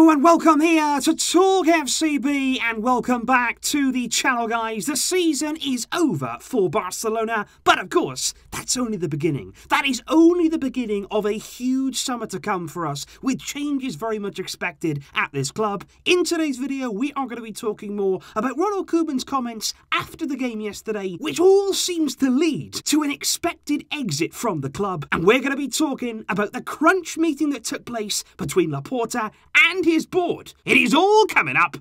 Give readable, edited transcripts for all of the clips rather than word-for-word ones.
Hello and welcome here to Talk FCB and welcome back to the channel, guys. The season is over for Barcelona, but of course, that's only the beginning. That is only the beginning of a huge summer to come for us, with changes very much expected at this club. In today's video, we are going to be talking more about Ronald Koeman's comments after the game yesterday, which all seems to lead to an expected exit from the club. And we're going to be talking about the crunch meeting that took place between Laporta and his board. It is all coming up.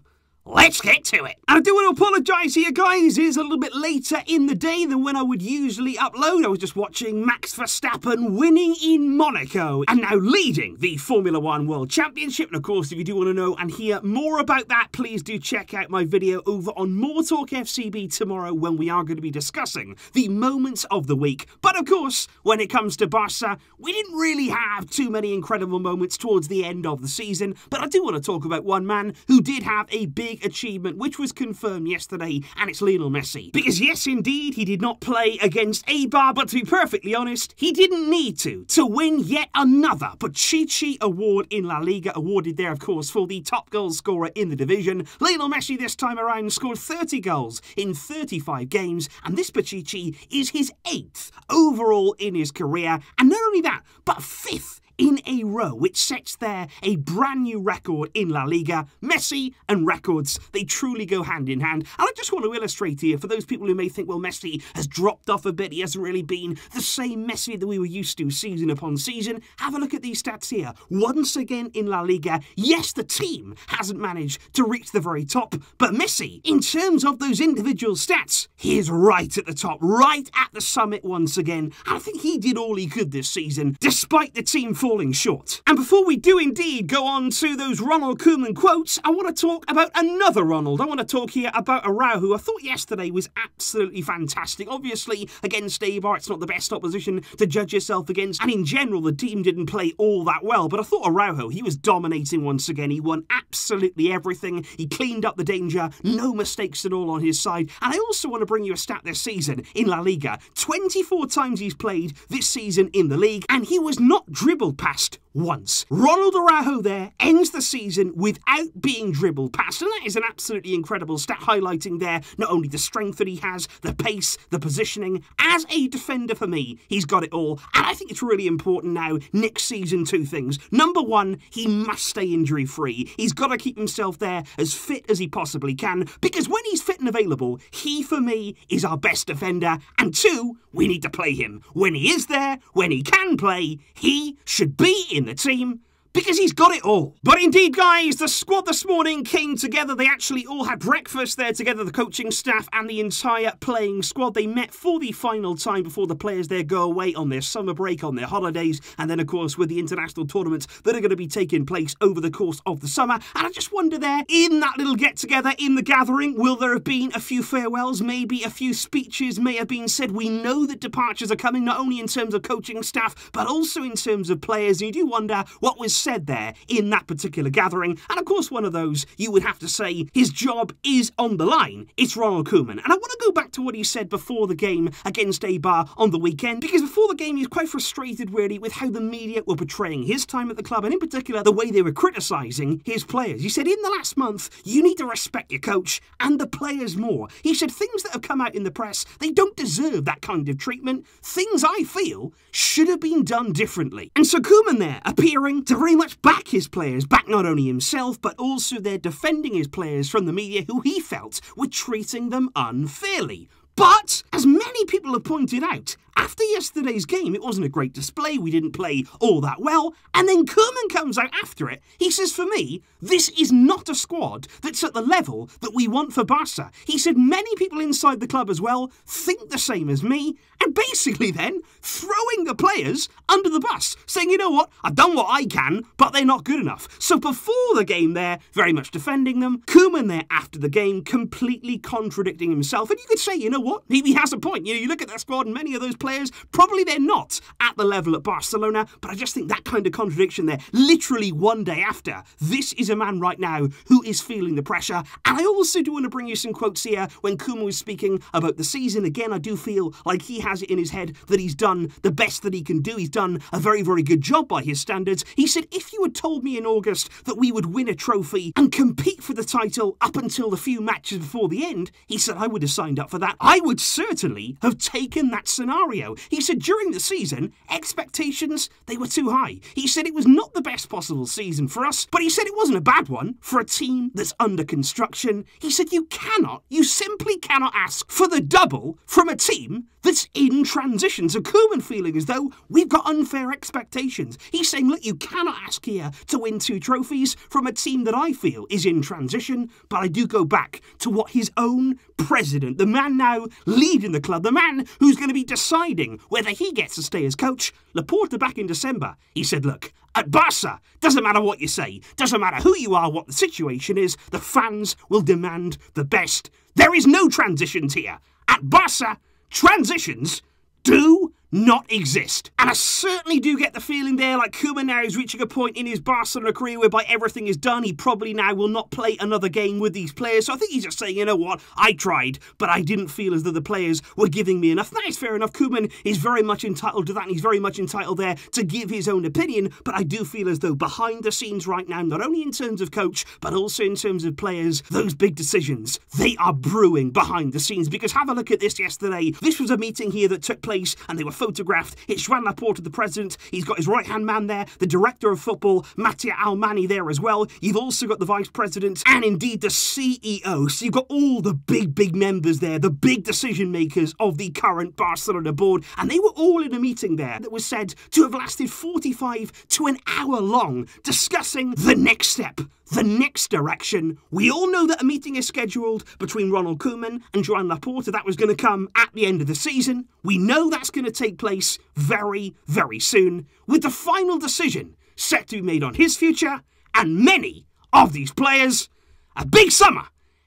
Let's get to it. And I do want to apologise here, guys. It is a little bit later in the day than when I would usually upload. I was just watching Max Verstappen winning in Monaco and now leading the Formula 1 World Championship. And of course, if you do want to know and hear more about that, please do check out my video over on More Talk FCB tomorrow, when we are going to be discussing the moments of the week. But of course, when it comes to Barca, we didn't really have too many incredible moments towards the end of the season. But I do want to talk about one man who did have a big achievement, which was confirmed yesterday, and it's Lionel Messi. Because yes, indeed, he did not play against Eibar, but to be perfectly honest, he didn't need to win yet another Pichichi award in La Liga, awarded there, of course, for the top goal scorer in the division. Lionel Messi this time around scored 30 goals in 35 games, and this Pichichi is his 8th overall in his career, and not only that, but 5th in a row, which sets there a brand new record in La Liga. Messi and records, they truly go hand in hand. And I just want to illustrate here, for those people who may think, well, Messi has dropped off a bit, he hasn't really been the same Messi that we were used to season upon season. Have a look at these stats here. Once again in La Liga, yes, the team hasn't managed to reach the very top, but Messi, in terms of those individual stats, he is right at the top, right at the summit once again. And I think he did all he could this season, despite the team falling short. And before we do indeed go on to those Ronald Koeman quotes, I want to talk about another Ronald. I want to talk here about Araujo, who I thought yesterday was absolutely fantastic. Obviously, against Eibar, it's not the best opposition to judge yourself against, and in general, the team didn't play all that well, but I thought Araujo, he was dominating once again. He won absolutely everything. He cleaned up the danger, no mistakes at all on his side. And I also want to bring you a stat this season in La Liga. 24 times he's played this season in the league, and he was not dribbled past once. Ronald Araujo there ends the season without being dribbled past, and that is an absolutely incredible stat, highlighting there not only the strength that he has, the pace, the positioning. As a defender, for me, he's got it all, and I think it's really important now next season, two things. Number one, he must stay injury free. He's got to keep himself there as fit as he possibly can, because when he's fit and available, he, for me, is our best defender. And two, we need to play him. When he is there, when he can play, he should be in the team, because he's got it all. But indeed, guys, the squad this morning came together. They actually all had breakfast there together, the coaching staff and the entire playing squad. They met for the final time before the players there go away on their summer break, on their holidays, and then, of course, with the international tournaments that are going to be taking place over the course of the summer. And I just wonder there, in that little get-together, in the gathering, will there have been a few farewells, maybe a few speeches may have been said? We know that departures are coming, not only in terms of coaching staff, but also in terms of players. And you do wonder what was said there in that particular gathering. And of course, one of those, you would have to say, his job is on the line. It's Ronald Koeman. And I want to go back to what he said before the game against Eibar on the weekend, because before the game, he was quite frustrated, really, with how the media were portraying his time at the club, and in particular, the way they were criticising his players. He said, in the last month, you need to respect your coach and the players more. He said, things that have come out in the press, they don't deserve that kind of treatment. Things, I feel, should have been done differently. And so Koeman there, appearing to very much back his players, back not only himself, but also they're defending his players from the media who he felt were treating them unfairly. But, as many people have pointed out, after yesterday's game, it wasn't a great display, we didn't play all that well, and then Koeman comes out after it. He says, for me, this is not a squad that's at the level that we want for Barca. He said many people inside the club as well think the same as me, and basically then throwing the players under the bus, saying, you know what, I've done what I can, but they're not good enough. So before the game there, very much defending them, Koeman there after the game, completely contradicting himself, and you could say, you know what? He has a point. You look at that squad and many of those players, probably they're not at the level at Barcelona, but I just think that kind of contradiction there, literally one day after, this is a man right now who is feeling the pressure. And I also do want to bring you some quotes here when Koeman was speaking about the season. Again, I do feel like he has it in his head that he's done the best that he can do. He's done a very, very good job by his standards. He said, if you had told me in August that we would win a trophy and compete for the title up until the few matches before the end, he said, I would have signed up for that. I would certainly have taken that scenario. He said, during the season, expectations, they were too high. He said it was not the best possible season for us, but he said it wasn't a bad one for a team that's under construction. He said, you simply cannot ask for the double from a team that's in transition. So Koeman feeling as though we've got unfair expectations. He's saying, look, you cannot ask here to win 2 trophies from a team that I feel is in transition. But I do go back to what his own president, the man now leading the club, the man who's going to be deciding whether he gets to stay as coach, Laporta, back in December, he said, look, at Barca, doesn't matter what you say, doesn't matter who you are, what the situation is, the fans will demand the best. There is no transitions here. At Barca, transitions do not exist. And I certainly do get the feeling there like Koeman now is reaching a point in his Barcelona career whereby everything is done. He probably now will not play another game with these players. So I think he's just saying, you know what, I tried, but I didn't feel as though the players were giving me enough. That is fair enough. Koeman is very much entitled to that, and he's very much entitled there to give his own opinion. But I do feel as though behind the scenes right now, not only in terms of coach, but also in terms of players, those big decisions, they are brewing behind the scenes. Because have a look at this yesterday. This was a meeting here that took place, and they were photographed. It's Joan Laporta, the president. He's got his right-hand man there, the director of football, Mattia Almani, there as well. You've also got the vice president and indeed the CEO. So you've got all the big members there, the big decision makers of the current Barcelona board. And they were all in a meeting there that was said to have lasted 45 to an hour long, discussing the next step, the next direction. We all know that a meeting is scheduled between Ronald Koeman and Joan Laporta. That was going to come at the end of the season. We know that's going to take place very, very soon, with the final decision set to be made on his future and many of these players. A big summer,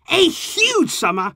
a huge summer,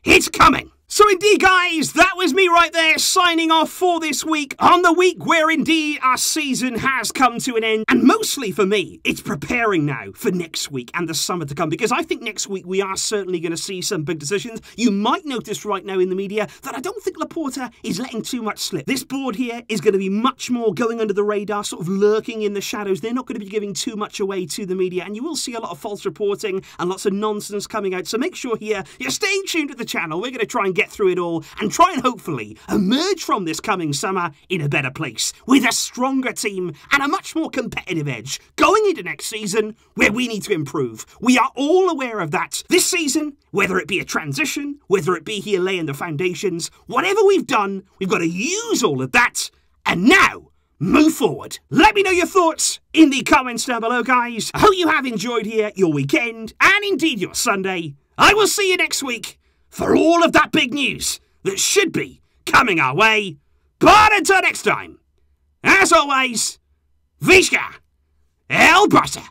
it's coming. So indeed, guys, that was me right there signing off for this week, on the week where indeed our season has come to an end. And mostly for me, it's preparing now for next week and the summer to come, because I think next week we are certainly going to see some big decisions. You might notice right now in the media that I don't think Laporta is letting too much slip. This board here is going to be much more going under the radar, sort of lurking in the shadows. They're not going to be giving too much away to the media, and you will see a lot of false reporting and lots of nonsense coming out. So make sure here you're staying tuned to the channel. We're going to try and get through it all and try and hopefully emerge from this coming summer in a better place, with a stronger team and a much more competitive edge going into next season where we need to improve. We are all aware of that. This season, whether it be a transition, whether it be here laying the foundations, whatever we've done, we've got to use all of that and now move forward. Let me know your thoughts in the comments down below, guys. I hope you have enjoyed here your weekend and indeed your Sunday. I will see you next week for all of that big news that should be coming our way. But until next time, as always, Visca El Barca.